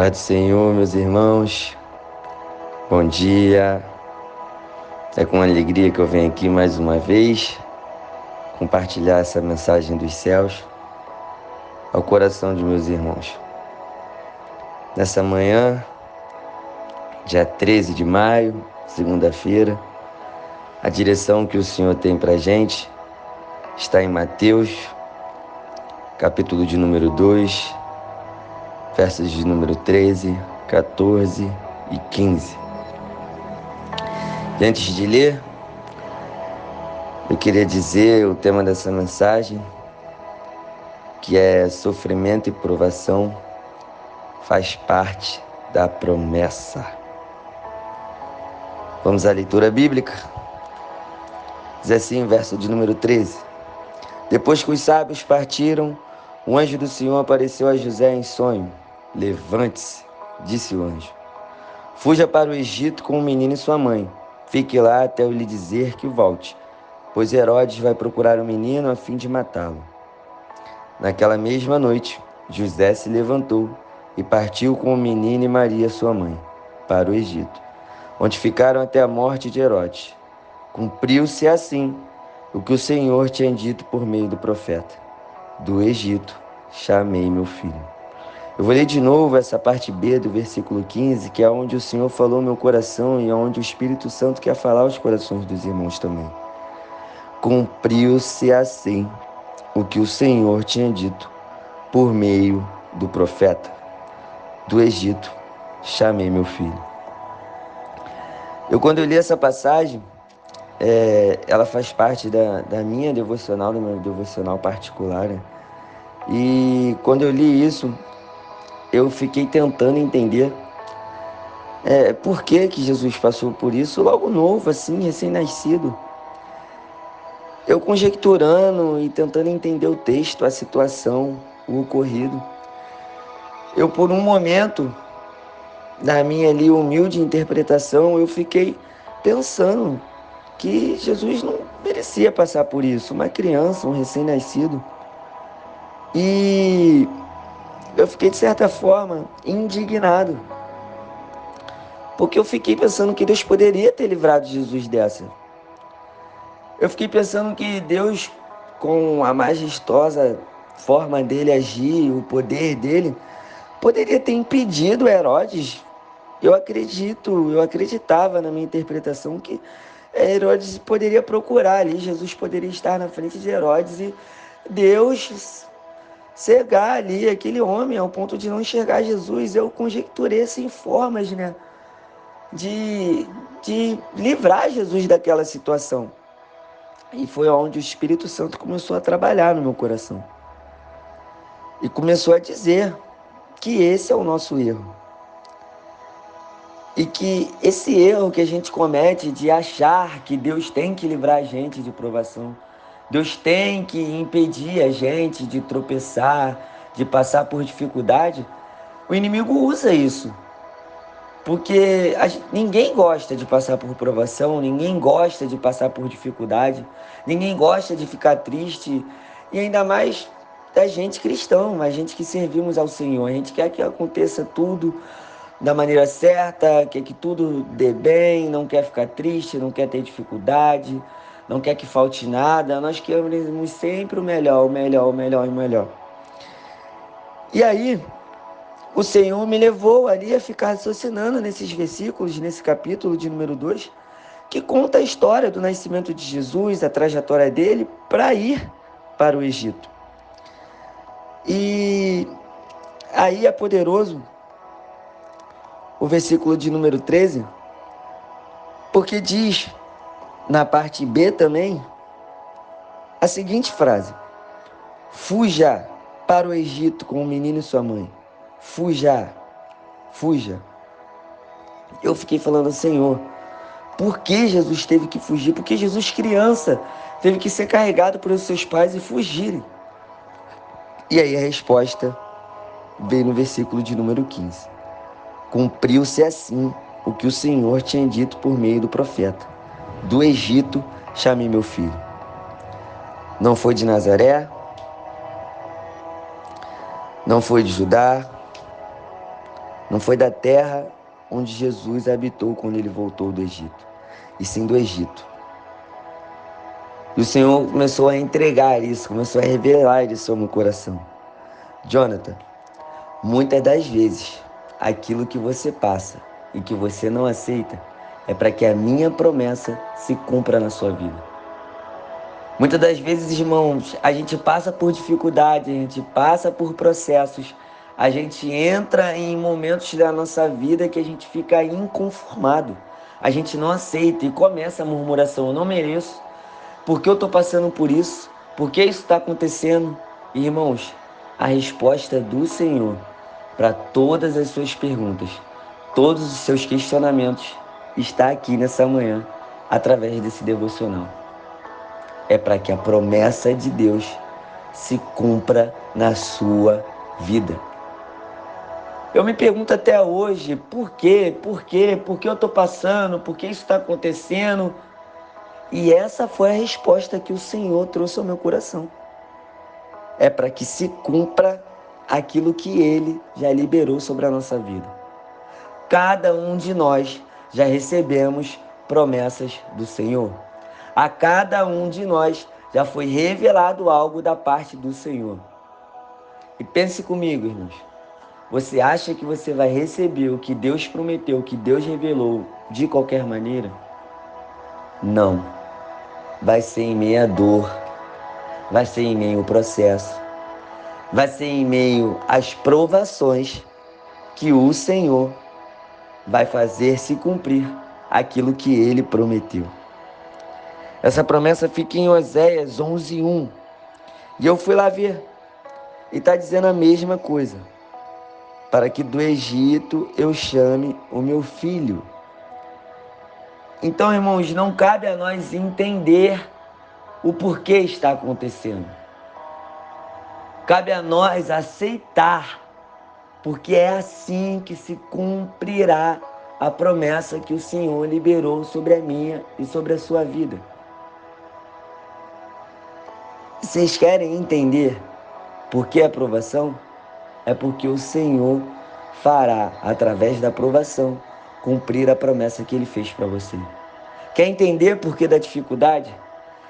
Paz do Senhor, meus irmãos, bom dia. É com alegria que eu venho aqui mais uma vez compartilhar essa mensagem dos céus ao coração de meus irmãos. Nessa manhã, dia 13 de maio, segunda-feira, a direção que o Senhor tem para a gente está em Mateus, capítulo de número 2, versos de número 13, 14 e 15. E antes de ler, eu queria dizer o tema dessa mensagem, que é sofrimento e provação faz parte da promessa. Vamos à leitura bíblica? Diz assim, verso de número 13. Depois que os sábios partiram, o anjo do Senhor apareceu a José em sonho. Levante-se, disse o anjo. Fuja para o Egito com o menino e sua mãe. Fique lá até eu lhe dizer que volte, pois Herodes vai procurar o menino a fim de matá-lo. Naquela mesma noite, José se levantou e partiu com o menino e Maria, sua mãe, para o Egito, onde ficaram até a morte de Herodes. Cumpriu-se assim o que o Senhor tinha dito por meio do profeta. Do Egito chamei meu filho. Eu vou ler de novo essa parte B do versículo 15, que é onde o Senhor falou meu coração e onde o Espírito Santo quer falar aos corações dos irmãos também. Cumpriu-se assim o que o Senhor tinha dito por meio do profeta. Do Egito chamei meu filho. Quando eu li essa passagem, ela faz parte da minha devocional, do meu devocional particular, né? E quando eu li isso, eu fiquei tentando entender por que Jesus passou por isso logo novo, assim, recém-nascido. Eu conjecturando e tentando entender o texto, a situação, o ocorrido. Eu, por um momento, na minha ali humilde interpretação, eu fiquei pensando que Jesus não merecia passar por isso. Uma criança, um recém-nascido. E eu fiquei, de certa forma, indignado. Porque eu fiquei pensando que Deus poderia ter livrado Jesus dessa. Eu fiquei pensando que Deus, com a majestosa forma dele agir, o poder dele, poderia ter impedido Herodes. Eu acreditava na minha interpretação que Herodes poderia procurar ali, Jesus poderia estar na frente de Herodes e Deus cegar ali aquele homem ao ponto de não enxergar Jesus. Eu conjecturei assim formas, né, de livrar Jesus daquela situação. E foi onde o Espírito Santo começou a trabalhar no meu coração. E começou a dizer que esse é o nosso erro. E que esse erro que a gente comete de achar que Deus tem que livrar a gente de provação, Deus tem que impedir a gente de tropeçar, de passar por dificuldade, o inimigo usa isso. Porque ninguém gosta de passar por provação, ninguém gosta de passar por dificuldade, ninguém gosta de ficar triste, e ainda mais da gente cristão, a gente que servimos ao Senhor. A gente quer que aconteça tudo da maneira certa, quer que tudo dê bem, não quer ficar triste, não quer ter dificuldade, não quer que falte nada. Nós queremos sempre o melhor, o melhor, o melhor e o melhor. E aí, o Senhor me levou ali a ficar raciocinando nesses versículos, nesse capítulo de número 2, que conta a história do nascimento de Jesus, a trajetória dele para ir para o Egito. E aí é poderoso o versículo de número 13, porque diz na parte B também a seguinte frase: fuja para o Egito com o menino e sua mãe. Fuja, fuja. Eu fiquei falando, Senhor, por que Jesus teve que fugir? Porque Jesus, criança, teve que ser carregado pelos seus pais e fugirem. E aí a resposta veio no versículo de número 15. Cumpriu-se assim o que o Senhor tinha dito por meio do profeta. Do Egito chamei meu filho. Não foi de Nazaré, não foi de Judá, Não foi da terra onde Jesus habitou quando ele voltou do Egito, e sim do Egito. E o Senhor começou a entregar isso, começou a revelar isso ao meu coração. Jonathan, muitas das vezes, aquilo que você passa e que você não aceita é para que a minha promessa se cumpra na sua vida. Muitas das vezes, irmãos, a gente passa por dificuldade, a gente passa por processos, a gente entra em momentos da nossa vida que a gente fica inconformado, a gente não aceita e começa a murmuração: eu não mereço, por que eu estou passando por isso? Por que isso está acontecendo? Irmãos, a resposta do Senhor para todas as suas perguntas, todos os seus questionamentos, está aqui nessa manhã, através desse devocional. É para que a promessa de Deus se cumpra na sua vida. Eu me pergunto até hoje, por quê? Por quê? Por que eu estou passando? Por que isso está acontecendo? E essa foi a resposta que o Senhor trouxe ao meu coração. É para que se cumpra aquilo que Ele já liberou sobre a nossa vida. Cada um de nós já recebemos promessas do Senhor. A cada um de nós já foi revelado algo da parte do Senhor. E pense comigo, irmãos. Você acha que você vai receber o que Deus prometeu, o que Deus revelou de qualquer maneira? Não. Vai ser em meio à dor, vai ser em meio ao processo, vai ser em meio às provações que o Senhor vai fazer se cumprir aquilo que Ele prometeu. Essa promessa fica em Oséias 11:1. E eu fui lá ver. E está dizendo a mesma coisa. Para que do Egito eu chame o meu filho. Então, irmãos, não cabe a nós entender o porquê está acontecendo. Cabe a nós aceitar, porque é assim que se cumprirá a promessa que o Senhor liberou sobre a minha e sobre a sua vida. Vocês querem entender por que a aprovação? É porque o Senhor fará, através da aprovação, cumprir a promessa que Ele fez para você. Quer entender por que da dificuldade?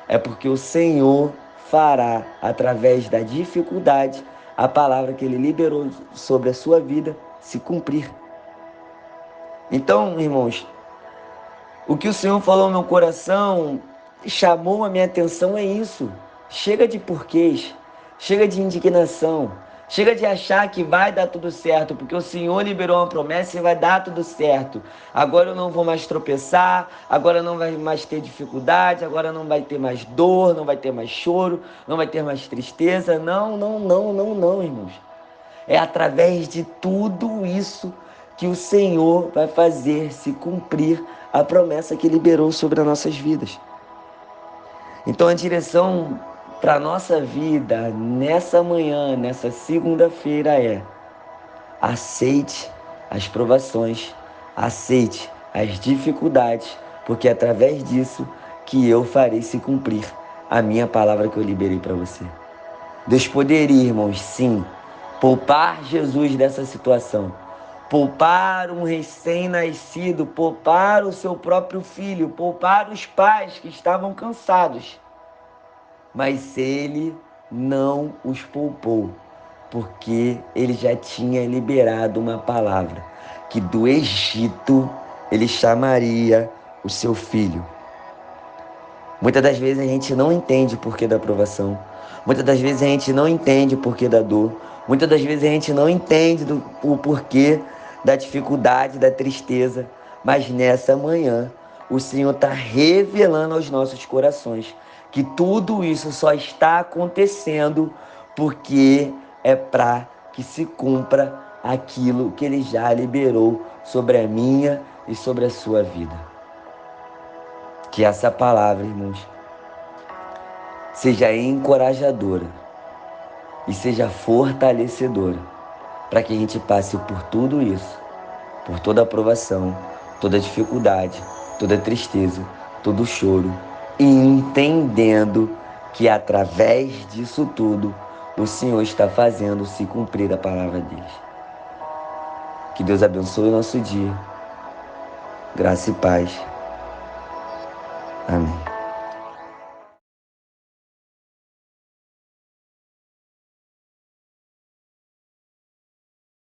É porque o Senhor fará, através da dificuldade, a palavra que Ele liberou sobre a sua vida se cumprir. Então, irmãos, o que o Senhor falou no meu coração, chamou a minha atenção é isso. Chega de porquês, chega de indignação, chega de achar que vai dar tudo certo, porque o Senhor liberou uma promessa e vai dar tudo certo. Agora eu não vou mais tropeçar, agora não vai mais ter dificuldade, agora não vai ter mais dor, não vai ter mais choro, não vai ter mais tristeza. Não, irmãos. É através de tudo isso que o Senhor vai fazer se cumprir a promessa que liberou sobre as nossas vidas. Então a direção para a nossa vida nessa manhã, nessa segunda-feira é: aceite as provações, aceite as dificuldades, porque é através disso que eu farei se cumprir a minha palavra que eu liberei para você. Deus poderia, irmãos, sim, poupar Jesus dessa situação, poupar um recém-nascido, poupar o seu próprio filho, poupar os pais que estavam cansados. Mas Ele não os poupou, porque Ele já tinha liberado uma palavra, que do Egito Ele chamaria o seu filho. Muitas das vezes a gente não entende o porquê da aprovação. Muitas das vezes a gente não entende o porquê da dor. Muitas das vezes a gente não entende o porquê da dificuldade, da tristeza. Mas nessa manhã, o Senhor está revelando aos nossos corações que tudo isso só está acontecendo porque é para que se cumpra aquilo que Ele já liberou sobre a minha e sobre a sua vida. Que essa palavra, irmãos, seja encorajadora e seja fortalecedora para que a gente passe por tudo isso, por toda a aprovação, toda a dificuldade, toda a tristeza, todo o choro, e entendendo que através disso tudo o Senhor está fazendo se cumprir a palavra dele. Que Deus abençoe o nosso dia. Graça e paz.